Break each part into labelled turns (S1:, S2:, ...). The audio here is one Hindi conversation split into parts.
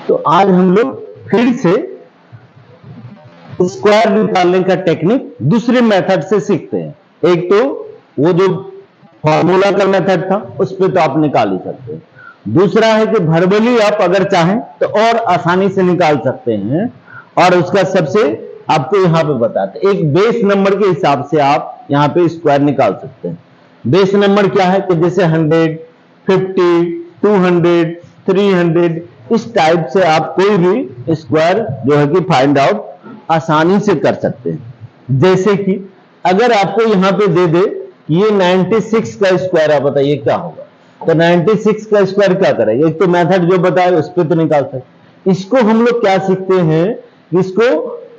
S1: तो आज हम लोग फिर से स्क्वायर निकालने का टेक्निक दूसरे मेथड से सीखते हैं। एक तो वो जो फॉर्मूला का मेथड था उस पे तो आप निकाल ही सकते हैं, दूसरा है कि वर्बली आप अगर चाहें तो और आसानी से निकाल सकते हैं, और उसका सबसे आपको यहाँ पे बताते हैं। एक बेस नंबर के हिसाब से आप यहाँ पे स्क्वायर निकाल सकते हैं। बेस नंबर क्या है कि जैसे 100, 50, 200, 300, इस टाइप से आप कोई भी स्क्वायर जो है कि फाइंड आउट आसानी से कर सकते हैं। जैसे कि अगर आपको यहां पे दे दे ये 96 का स्क्वायर, आप बताइए क्या होगा। तो 96 का स्क्वायर क्या करें, एक तो मेथड जो बताए उस पर तो निकाल सकते। इसको हम लोग क्या सीखते हैं, इसको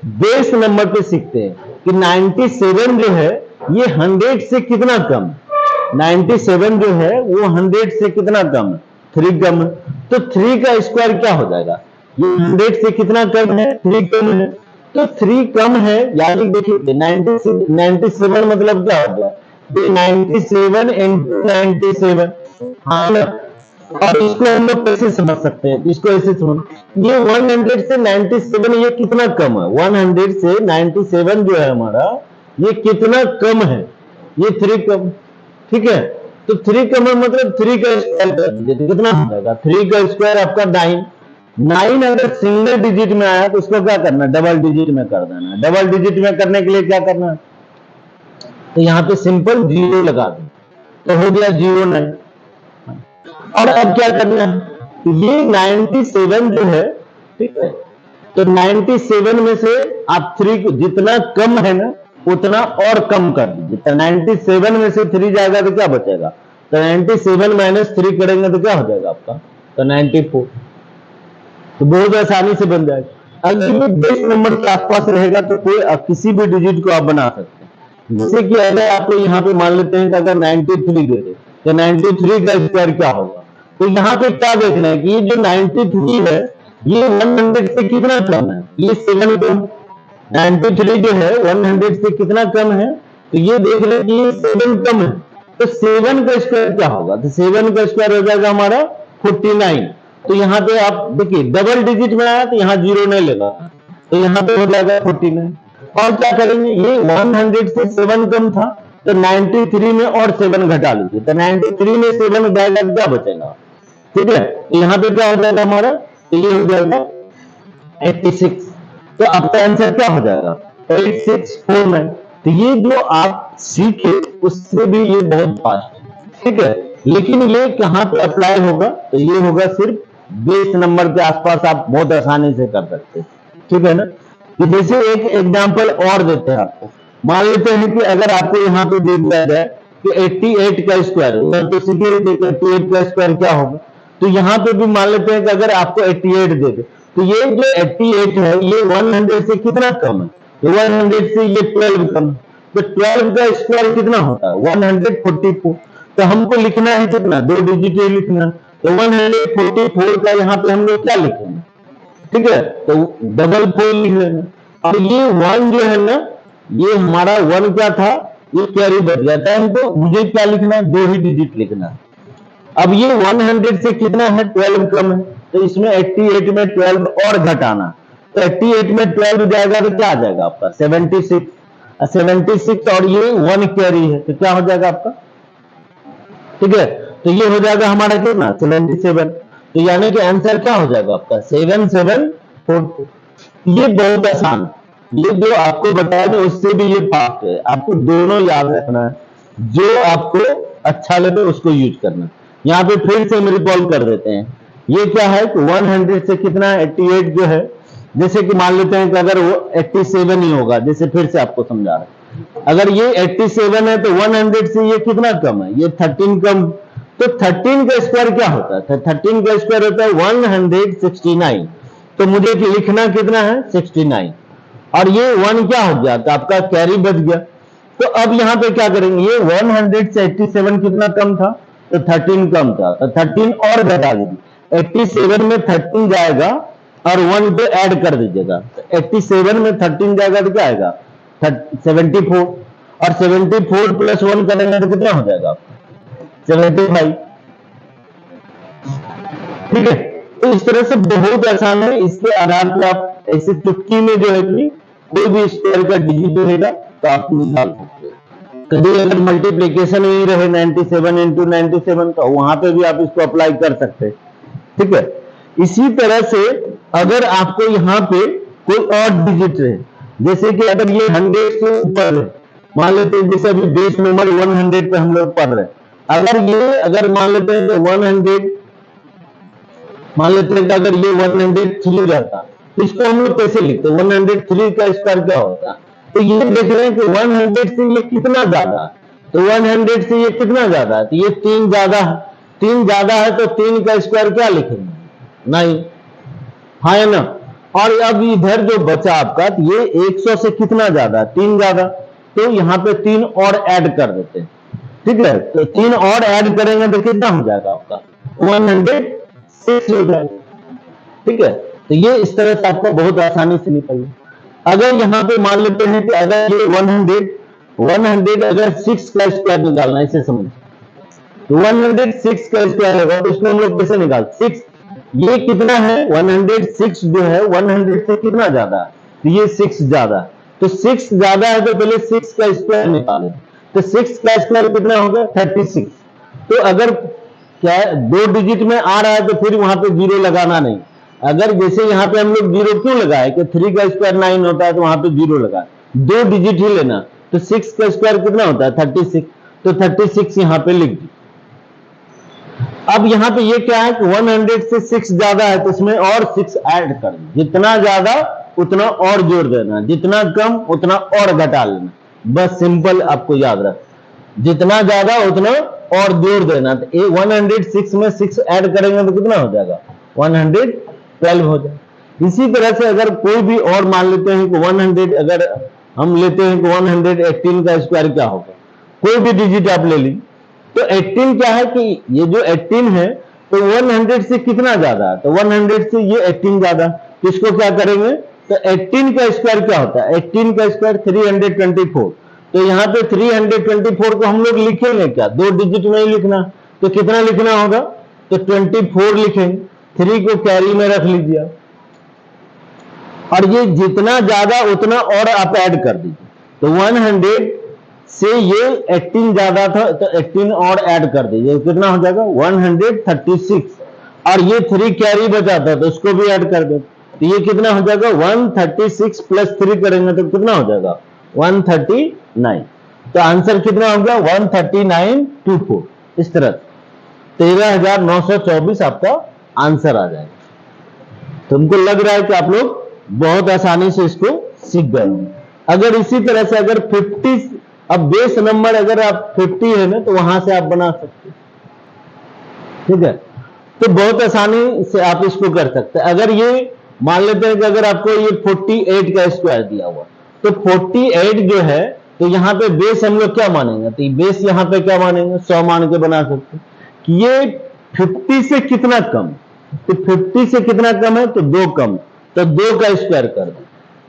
S1: बेस नंबर पे सीखते हैं कि 97 जो है ये 100 से कितना कम, 97 जो है वो 100 से कितना कम है, 3 कम है। तो 3 का स्क्वायर क्या हो जाएगा, ये 100 से कितना कम है, 3 कम है। तो 3 कम है, यानी देखिए 97 मतलब क्या हो गया, 97 इंटू 97, हाँ ना। और इसको हम लोग कैसे समझ सकते हैं, इसको ऐसे समझ, ये 100 से 97 ये कितना कम है, 100 से 97 जो है हमारा ये कितना कम है, ये 3 कम, ठीक है। तो 3 कम है मतलब 3 का स्क्वायर कर दीजिए, कितना हो जाएगा, 3 का स्क्वायर आपका 9। 9 अगर सिंगल डिजिट में आया तो उसको क्या करना, डबल डिजिट में कर देना। डबल डिजिट में करने के लिए क्या करना, तो यहाँ पे सिंपल 0 लगा दो तो हो गया 09। और अब क्या करना है, ये 97 जो है, ठीक है, तो 97 में से आप 3 को जितना कम है ना उतना और कम कर दीजिए। तो 97 में से 3 जाएगा तो क्या बचेगा, तो 97 माइनस 3 करेंगे तो क्या हो जाएगा आपका, तो 94। तो बहुत आसानी से बन जाएगा। अगर ये बेस नंबर के आसपास रहेगा तो कोई किसी भी डिजिट को आप बना सकते हैं। जैसे कि अगर आपको यहाँ पे मान लेते हैं कि अगर 93 दे दे तो 93 का स्क्वायर क्या होगा। तो यहाँ पे क्या देखना है कि ये जो 93 है ये 100 से कितना कम है, ये 7 कम। 93 जो है 100 से कितना कम है, तो ये देख रहे हैं कि ये 7 कम है। तो 7 का स्क्वायर क्या होगा, तो 7 का स्क्वायर हो जाएगा हमारा 49। तो यहाँ पे आप देखिए डबल डिजिट में आया तो यहाँ 0 नहीं लेगा, तो यहाँ पे हो जाएगा 49। और क्या करेंगे, ये 100 से 7 कम था तो 93 में और 7 घटा लीजिए, तो 93 में 7 जाएगा क्या बचेगा, ठीक है। तो यहाँ पे क्या हो जाएगा हमारा, तो ये हो जाएगा 86। तो आपका आंसर क्या हो जाएगा, 8649। तो ये जो आप सीखे उससे भी ये बहुत फास्ट, ठीक है। लेकिन ये कहाँ पे अप्लाई होगा, तो ये होगा सिर्फ बेस नंबर के आसपास, आप बहुत आसानी से कर सकते हैं, ठीक है ना। तो जैसे एक एग्जांपल और देते हैं आपको, मान लेते हैं कि अगर आपको यहाँ पे दे दिया जाए कि 88 का स्क्वायर, तो सीधे 88 का स्क्वायर क्या होगा। तो यहाँ पे भी मान लेते हैं कि अगर आपको 88 दे दे तो ये जो 88 है ये 100 से कितना कम है, तो 100 से ये 12 कम है। तो 12 का स्क्वायर कितना होता है, 144। तो हमको लिखना है कितना, 2 डिजिट लिखना, तो 144 का यहाँ पे हम लोग क्या लिखेंगे, ठीक है, तो डबल 4 लिख लेना। अब ये 1 जो है ना, ये हमारा 1 क्या था, ये कैरी बच जाता है, हमको मुझे क्या लिखना है, 2 ही डिजिट लिखना है। अब ये 100 से कितना है, 12 कम है, तो इसमें 88 में 12 और घटाना, तो 88 में 12 जाएगा तो क्या आ जाएगा आपका 76। 76 और ये 1 कैरी है तो क्या हो जाएगा आपका, ठीक है। तो ये हो जाएगा हमारा कितना 77। तो यानी कि आंसर क्या हो जाएगा आपका 7742। ये बहुत आसान, ये जो आपको बताया ना उससे भी ये फास्ट है। आपको दोनों याद रखना है, जो आपको अच्छा लगे उसको यूज करना। यहाँ पे फिर से हम रिकॉल कर देते हैं, ये क्या है कि 100 से कितना 88 जो है, जैसे कि मान लेते हैं कि अगर वो 87 ही होगा, जैसे फिर से आपको समझा रहे हैं, अगर ये 87 है तो 100 से ये कितना कम है, ये 13 कम। तो 13 का स्क्वायर क्या होता है, 13 का स्क्वायर होता है 169। तो मुझे लिखना कितना है 69, और ये 1 क्या हो गया, तो आपका कैरी बच गया। तो अब यहाँ पे क्या करेंगे, ये 100 से 87 कितना कम था, तो 13 कम था, तो 13 और घटा दीजिए, 87 में 13 जाएगा और 1 पे ऐड कर दीजिएगा, तो 87 में 13 जाएगा तो क्या आएगा 74, और 74 प्लस 1 करेंगे तो कितना हो जाएगा 75, ठीक है। तो इस तरह से बहुत आसान है, इसके आधार पर आप ऐसे चुटकी में जो है कि कोई भी स्क्वायर का डिजिट रहेगा तो आप निकाल सकते हो। कभी अगर मल्टीप्लीकेशन ही रहे 97 इंटू 97 तो वहां पे भी आप इसको अप्लाई कर सकते हैं, ठीक है। इसी तरह से अगर आपको यहाँ पे कोई और डिजिट रहे, जैसे कि अगर ये 100 से ऊपर है, मान लेते हैं जैसे अभी बेस नंबर 100 पे हम लोग पढ़ रहे हैं, अगर मान लेते हैं कि 100, मान लेते हैं कि अगर ये 103 रहता तो इसको हम लोग कैसे लिखते, 103 का स्क्वायर क्या होता। तो ये देख रहे हैं कि 100 से ये कितना ज्यादा, तो 100 से ये कितना ज्यादा है, तो ये 3 ज्यादा है, 3 ज्यादा है तो 3 का स्क्वायर क्या लिखेंगे, 9, हाँ है ना। और अब इधर जो बचा आपका, तो ये 100 से कितना ज्यादा, 3 ज्यादा, तो यहाँ पे 3 और ऐड कर देते हैं, ठीक है। तो 3 और ऐड करेंगे तो कितना हो जाएगा आपका 106 हो जाएगा, ठीक है। तो ये इस तरह से आपको बहुत आसानी से निकल। अगर यहाँ पे मान लेते हैं कि अगर ये 100 अगर 6 का स्क्वायर निकालना है, इसे समझ, तो 106 का स्क्वायर होगा तो इसमें हम लोग कैसे निकाल 6, ये कितना है 106 जो है 100 से कितना ज्यादा है, तो ये 6 ज्यादा, तो 6 ज्यादा है तो पहले 6 का स्क्वायर निकालें, तो 6 का स्क्वायर कितना होगा 36। तो अगर क्या 2 डिजिट में आ रहा है तो फिर वहां पे 0 लगाना नहीं। अगर जैसे यहाँ पे हम लोग 0 क्यों लगाए कि 3 का स्क्वायर 9 होता है तो वहां पे 0 लगाए, 2 डिजिट ही लेना, तो 6 का स्क्वायर कितना होता है 36, तो 36 यहाँ पे लिख दी। अब यहाँ पे ये क्या है कि 100 से 6 ज्यादा है तो इसमें और 6 ऐड कर दें, जितना ज्यादा उतना और जोड़ देना, जितना कम उतना और घटा लेना, बस सिंपल आपको याद रख, जितना ज्यादा उतना और जोड़ देना। तो 106 में 6 ऐड करेंगे तो कितना हो जाएगा 112 हो जाएगा। इसी तरह से अगर कोई भी और मान लेते हैं कि 100, अगर हम लेते हैं कि 118 का स्क्वायर क्या होगा, कोई भी डिजिट आप ले लीजिए, तो 18 क्या है कि ये जो 18 है तो 100 से कितना ज्यादा है, तो 100 से ये 18 ज्यादा, तो इसको क्या करेंगे, तो 18 का स्क्वायर क्या होता है, 18 का स्क्वायर 324, तो यहाँ पे 324 को हम लोग लिखेंगे क्या, 2 डिजिट में ही लिखना, तो कितना लिखना होगा, तो 24 लिखेंगे, 3 को कैरी में रख लीजिए, और ये जितना ज्यादा उतना और आप ऐड कर दीजिए। तो 100 से ये 18 ज्यादा था तो 18 और ऐड कर दीजिए, कितना हो जाएगा 136, और ये 3 कैरी बचा था तो उसको भी ऐड कर दो, तो ये कितना हो जाएगा 136 प्लस 3 करेंगे तो कितना हो जाएगा 139। तो आंसर कितना होगा 13924, इस तरह 13,924 आपका आंसर आ जाएगा। तुमको लग रहा है कि आप लोग बहुत आसानी से इसको सीख गए। अगर इसी तरह से अगर 50, अब बेस नंबर अगर आप 50 है ना तो वहां से आप बना सकते, ठीक है। तो बहुत आसानी से आप इसको कर सकते हैं। अगर ये मान लेते हैं कि अगर आपको ये 48 का स्क्वायर दिया हुआ, तो 48 जो है तो यहाँ पे बेस हम लोग क्या मानेंगे, तो बेस यहाँ पे क्या मानेंगे 100 मान के बना सकते हैं कि ये 50 से कितना कम, तो 50 से कितना कम है तो 2 कम, तो 2 का स्क्वायर कर दो।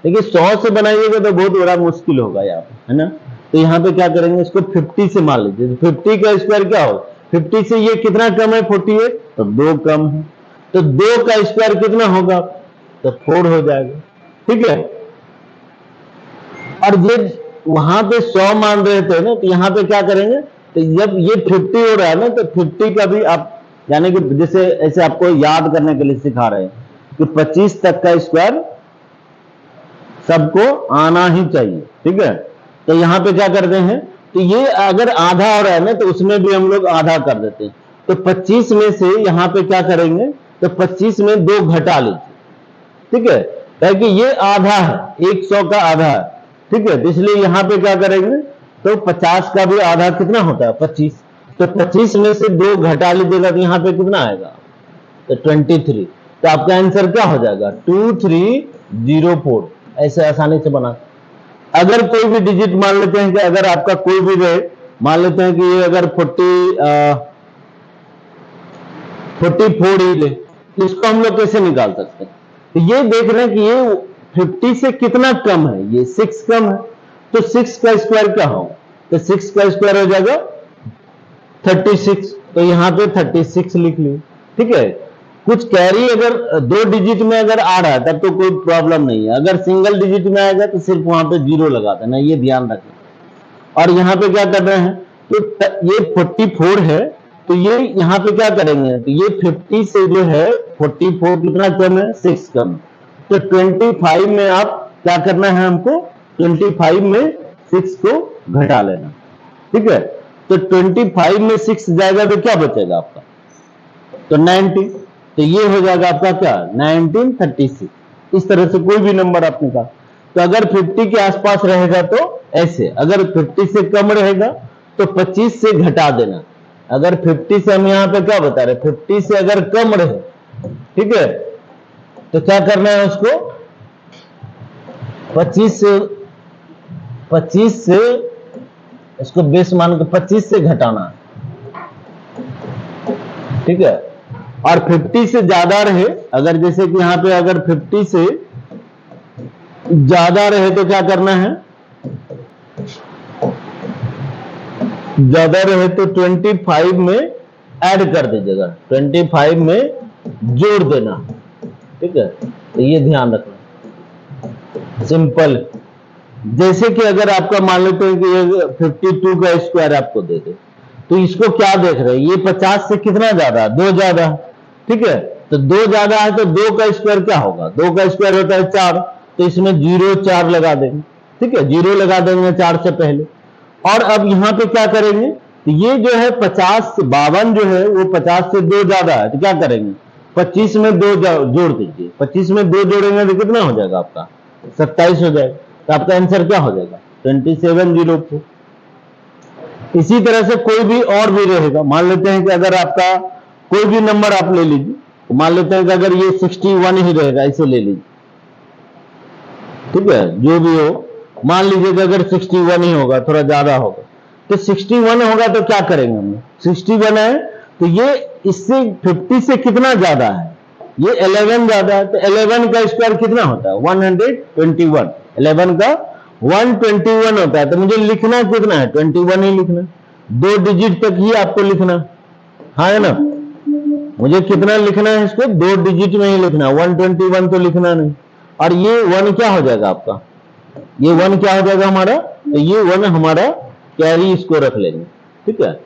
S1: देखिए 100 से बनाइएगा तो बहुत बड़ा मुश्किल होगा यहाँ पे, है ना। तो यहाँ पे क्या करेंगे, इसको 50 से मान लीजिए, 50 का स्क्वायर क्या होगा, 50 से ये कितना कम है 48, तो 2 कम है, तो 2 का स्क्वायर कितना होगा, तो 4 हो जाएगा, ठीक है। और ये वहां पे 100 मान रहे थे ना, तो यहाँ पे क्या करेंगे, तो जब ये 50 हो रहा है ना तो 50 का भी आप यानी कि जैसे ऐसे आपको याद करने के लिए सिखा रहे हैं कि 25 तक का स्क्वायर सबको आना ही चाहिए, ठीक है। तो यहाँ पे क्या करते हैं, तो ये अगर आधा हो रहा है ना तो उसमें भी हम लोग आधा कर देते हैं, तो 25 में से यहाँ पे क्या करेंगे, तो 25 में 2 घटा लीजिए, ठीक है, ताकि ये आधा है 100 का आधा है, ठीक है। तो इसलिए यहाँ पे क्या करेंगे, तो 50 का भी आधा कितना होता है 25, तो 25 में से 2 घटा लीजिएगा तो यहाँ पे कितना आएगा, तो 23। तो आपका आंसर क्या हो जाएगा 2304, ऐसे आसानी से बना। अगर कोई भी डिजिट मान लेते हैं कि अगर आपका कोई भी रहे, मान लेते हैं कि ये अगर 44 ही ले, तो इसको हम लोग कैसे निकाल सकते हैं, तो ये देख रहे हैं कि ये 50 से कितना कम है, ये 6 कम है, तो 6 का स्क्वायर क्या होगा, तो 6 का स्क्वायर हो जाएगा 36, तो यहाँ पे 36 लिख ली, ठीक है। कुछ कैरी अगर 2 डिजिट में अगर आ रहा है तब तो कोई प्रॉब्लम नहीं है, अगर सिंगल डिजिट में आएगा तो सिर्फ वहां पे 0 लगा देना, ये ध्यान रखें। और यहाँ पे क्या कर रहे हैं, तो ये 44 है, तो ये यहाँ पे क्या करेंगे, तो ये 50 से जो है 44 कितना कम है, 6 कम। तो 25 में आप क्या करना है हमको, 25 में 6 को घटा लेना, ठीक है। तो 25 में 6 जाएगा तो क्या बचेगा आपका, तो 19, तो ये हो जाएगा आपका क्या, 1936। इस तरह से कोई भी नंबर आप निकाल। तो अगर 50 के आसपास रहेगा तो ऐसे, अगर 50 से कम रहेगा तो 25 से घटा देना। अगर 50 से हम यहाँ पे क्या बता रहे, 50 से अगर कम रहे, ठीक है, तो क्या करना है उसको, 25 से इसको बेस मान के 25 से घटाना, ठीक है। और 50 से ज्यादा रहे, अगर जैसे कि यहां पे अगर 50 से ज्यादा रहे तो क्या करना है, ज्यादा रहे तो 25 में ऐड कर दीजिएगा, 25 में जोड़ देना, ठीक है। तो ये ध्यान रखना, सिंपल। जैसे कि अगर आपका मान लेते हैं कि ये 52 का स्क्वायर आपको दे दे, तो इसको क्या देख रहे हैं, ये 50 से कितना ज्यादा, 2 ज्यादा, ठीक है। तो 2 ज्यादा है तो 2 का स्क्वायर क्या होगा, 2 का स्क्वायर होता है 4, तो इसमें 0 4 लगा देंगे, ठीक है, 0 लगा देंगे 4 से पहले। और अब यहां पे क्या करेंगे, तो ये जो है 52 जो है वो 50 से 2 ज्यादा है, तो क्या करेंगे, 25 में 2 जोड़ दीजिए, 25 में 2 जोड़ेंगे तो कितना हो जाएगा आपका, 27 हो जाएगा। तो आपका आंसर क्या हो जाएगा, 2704। इसी तरह से कोई भी और भी रहेगा, मान लेते हैं कि अगर आपका कोई भी नंबर आप ले लीजिए, तो मान लेते हैं कि अगर ये 61 ही रहेगा, इसे ले लीजिए, ठीक है, जो भी हो, मान लीजिए कि अगर 61 ही होगा, थोड़ा ज्यादा होगा, तो 61 होगा तो क्या करेंगे हम, 61 है तो ये इससे 50 से कितना ज्यादा है, ये 11 ज्यादा है, तो 11 का स्क्वायर कितना होता है, 121, 11 का 121 होता है। तो मुझे लिखना कितना है, 21 ही लिखना, 2 डिजिट तक ही आपको लिखना, हाँ है ना, मुझे कितना लिखना है इसको, 2 डिजिट में ही लिखना, 121 तो लिखना नहीं। और ये 1 क्या हो जाएगा आपका, ये 1 क्या हो जाएगा हमारा, तो ये 1 हमारा कैरी, इसको रख लेंगे, ठीक है।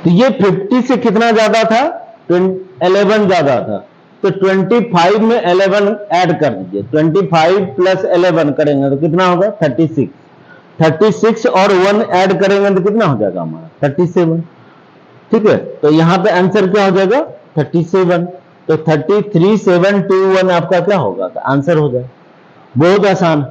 S1: तो ये 50 से कितना ज्यादा था, 11 ज्यादा था, तो 25 में 11 ऐड कर दीजिए, 25 प्लस 11 करेंगे तो कितना होगा, 36, 36 और 1 ऐड करेंगे तो कितना हो जाएगा हमारा, 37, ठीक है। तो यहां पे आंसर क्या हो जाएगा, 37। तो 33721 आपका क्या होगा, तो आंसर हो जाएगा। बहुत आसान,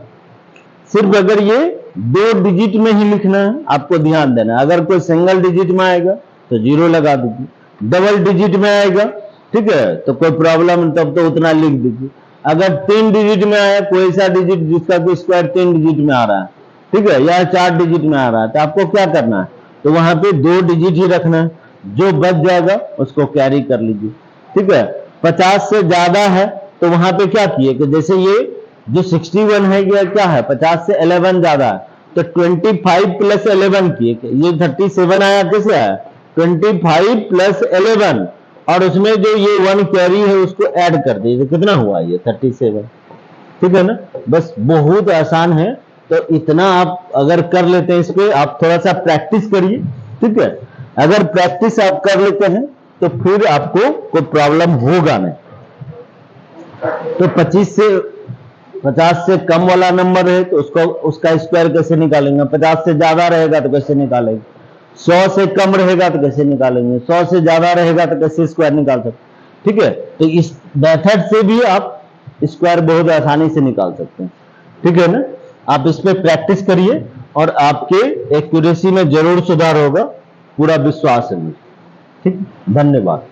S1: सिर्फ अगर ये 2 डिजिट में ही लिखना है, आपको ध्यान देना है। अगर कोई सिंगल डिजिट में आएगा तो 0 लगा दीजिए, डबल डिजिट में आएगा, ठीक है, तो कोई प्रॉब्लम, तब तो उतना लिख दीजिए। अगर 3 डिजिट में आया, कोई ऐसा डिजिट जिसका कोई स्क्वायर 3 डिजिट में आ रहा है, ठीक है, या 4 डिजिट में आ रहा है, तो आपको क्या करना है, तो वहां पे 2 डिजिट ही रखना है, जो बच जाएगा उसको कैरी कर लीजिए, ठीक है। 50 से ज्यादा है तो वहां पे क्या किए कि जैसे ये जो 61 है ये क्या है, 50 से 11 ज्यादा है, तो 25 प्लस 11 किए, ये 37 आया, कैसे आया, 25 प्लस 11, और उसमें जो ये 1 कैरी है उसको ऐड कर दीजिए, तो कितना हुआ ये 37, ठीक है ना। बस बहुत आसान है, तो इतना आप अगर कर लेते हैं, इस पे आप थोड़ा सा प्रैक्टिस करिए, ठीक है। अगर प्रैक्टिस आप कर लेते हैं तो फिर आपको कोई प्रॉब्लम होगा नहीं। तो 50 से कम वाला नंबर है तो उसका स्क्वायर कैसे निकालेंगे, 50 से ज्यादा रहेगा तो कैसे निकालेंगे, 100 से कम रहेगा तो कैसे निकालेंगे, 100 से ज्यादा रहेगा तो कैसे स्क्वायर निकाल सकते, ठीक है। तो इस मेथड से भी आप स्क्वायर बहुत आसानी से निकाल सकते हैं, ठीक है ना। आप इस पे प्रैक्टिस करिए और आपके एक्यूरेसी में जरूर सुधार होगा, पूरा विश्वास है मुझे, ठीक। धन्यवाद।